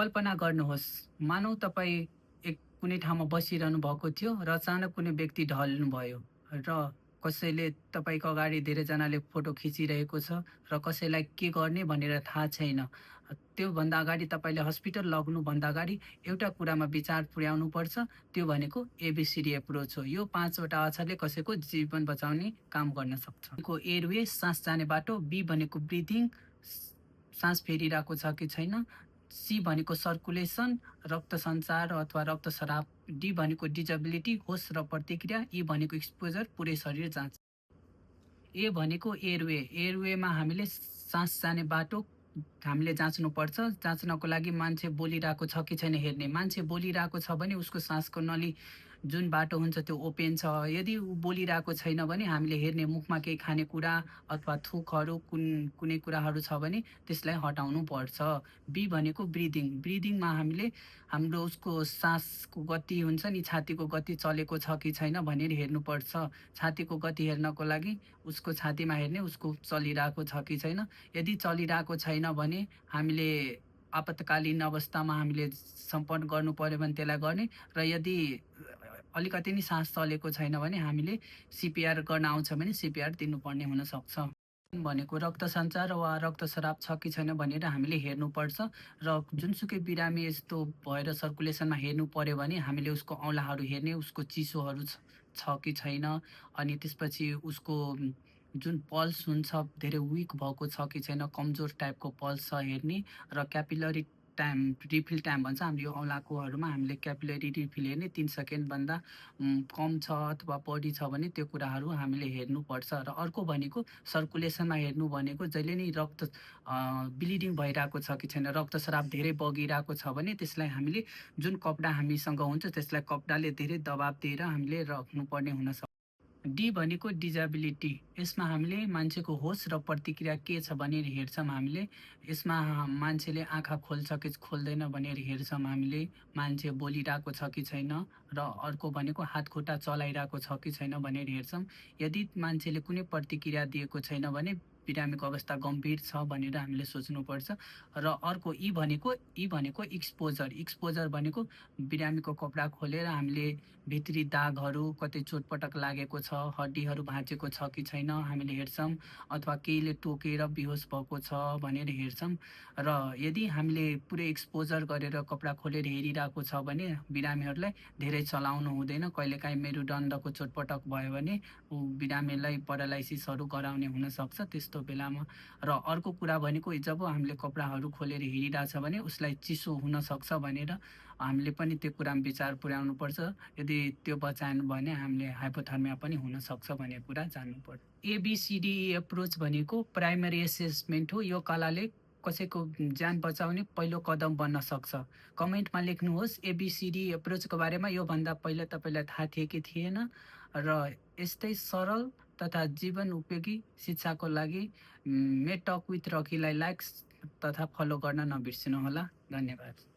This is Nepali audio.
कल्पना गर्नुहोस्, मानौँ तपाईँ कुनै ठाउँमा बसिरहनु भएको थियो र अचानक कुनै व्यक्ति ढल्नुभयो र कसैले तपाईँको अगाडि धेरैजनाले फोटो खिचिरहेको छ र कसैलाई के गर्ने भनेर थाहा छैन। त्योभन्दा अगाडि तपाईँले हस्पिटल लग्नुभन्दा अगाडि एउटा कुरामा विचार पुर्याउनुपर्छ, त्यो भनेको एबिसिडी एप्रोच हो। यो 5 वटा अक्षरले कसैको जीवन बचाउने काम गर्न सक्छ। को एयरवे सास जाने बाटो, बी भनेको ब्रिथिङ, सास फेरिरहेको छ कि छैन, सी भनेको सर्कुलेसन रक्त सञ्चार अथवा रक्तस्राव, डी भनेको डिजेबिलिटी होस र प्रतिक्रिया, ई भनेको एक्सपोजर पुरै शरीर जाँच। ए भनेको एयरवे, एयरवेमा हामीले सास जाने बाटो हामीले जाँच्नुपर्छ। जाँच्नको लागि मान्छे बोलिरहेको छ कि छैन हेर्ने। मान्छे बोलिरहेको छ भने उसको सासको नली जुन बाटो हुन्छ त्यो ओपेन छ। यदि ऊ बोलिरहेको छैन भने हामीले हेर्ने मुखमा केही खानेकुरा अथवा थुकहरू कुनै कुराहरू छ भने त्यसलाई हटाउनु पर्छ। बी भनेको ब्रिदिङ, ब्रिदिङमा हामीले हाम्रो उसको सासको गति हुन्छ नि, छातीको गति चलेको छ कि छैन भनेर हेर्नुपर्छ। छातीको गति हेर्नको लागि उसको छातीमा हेर्ने, उसको चलिरहेको छ कि छैन। यदि चलिरहेको छैन भने हामीले आपतकालीन अवस्थामा हामीले सम्पर्क गर्नु पर्यो भने त्यसलाई गर्ने, र यदि अलिकति नि सास चलेको छैन भने हामीले सिपिआर गर्न आउँछ भने सिपिआर दिनुपर्ने हुनसक्छ। भनेको रक्त सञ्चार वा रक्तस्राव छ कि छैन भनेर हामीले हेर्नुपर्छ, र जुनसुकै बिरामी यस्तो भएर सर्कुलेसनमा हेर्नु पर्यो भने हामीले उसको औँलाहरू हेर्ने, उसको चिसोहरू छ कि छैन, अनि त्यसपछि उसको जुन पल्स हुन्छ धेरै विक भएको छ कि छैन, कमजोर टाइपको पल्स छ हेर्ने, र क्यापिलरी टाइम रिफिल टाइम भन्छ हाम्रो यो औँलाकोहरूमा हामीले क्यापिलरी रिफिल हेर्ने 3 सेकेन्डभन्दा कम छ अथवा बढी छ भने त्यो कुराहरू हामीले हेर्नुपर्छ। र अर्को भनेको सर्कुलेसनमा हेर्नु भनेको जहिले नै रक्त ब्लिडिङ भइरहेको छ कि छैन, रक्तस्राव धेरै बगिरहेको छ भने त्यसलाई हामीले जुन कपडा हामीसँग हुन्छ त्यसलाई कपडाले धेरै दबाब दिएर हामीले राख्नुपर्ने हुनसक्छ। डी भनेको डिजेबिलिटी, यसमा हामीले मान्छेको होस र प्रतिक्रिया के छ भनेर हेर्छौँ हामीले। यसमा मान्छेले आँखा खोल्छ कि खोल्दैन भनेर हेर्छौँ हामीले, मान्छे बोलिरहेको छ कि छैन, र अर्को भनेको हात खुट्टा चलाइरहेको छ कि छैन भनेर हेर्छौँ। यदि मान्छेले कुनै प्रतिक्रिया दिएको छैन भने बिरामीको अवस्था गम्भीर छ भनेर हामीले सोच्नुपर्छ। र अर्को ई भनेको एक्सपोजर, एक्सपोजर भनेको बिरामीको कपडा खोलेर हामीले भित्री दागहरू, कतै चोटपटक लागेको छ, हड्डीहरू भाँचेको छ कि छैन हामीले हेर्छौँ, अथवा केहीले टोकेर बिहोस भएको छ भनेर हेर्छौँ। र यदि हामीले पुरै एक्सपोजर गरेर कपडा खोलेर हेरिरहेको छ भने बिरामीहरूलाई धेरै चलाउनु हुँदैन। कहिलेकाहीँ मेरुदण्डको चोटपटक भयो भने बिरामीलाई प्यारालाइसिसहरू गराउने हुनसक्छ त्यस्तो बेलामा। र अर्को कुरा भनेको जब हामीले कपडाहरू खोलेर हेरिरहेछ भने उसलाई चिसो हुनसक्छ भनेर हामीले पनि त्यो कुरामा विचार पुर्याउनुपर्छ। यदि त्यो बचाएन भने हामीले हाइपोथर्मिया पनि हुनसक्छ भन्ने कुरा जान्नुपर्छ। एबिसिडी एप्रोच भनेको प्राइमरी एसेसमेन्ट हो। यो कलाले कसैको ज्यान बचाउने पहिलो कदम बन्न सक्छ। कमेन्टमा लेख्नुहोस् एबिसिडी एप्रोचको बारेमा, योभन्दा पहिला तपाईँलाई थाहा थियो कि थिएन। र यस्तै सरल तथा जीवन उपयोगी शिक्षाको लागि मेट टक विथ रकीलाई लाइक तथा फलो गर्न नबिर्सिनुहोला। धन्यवाद।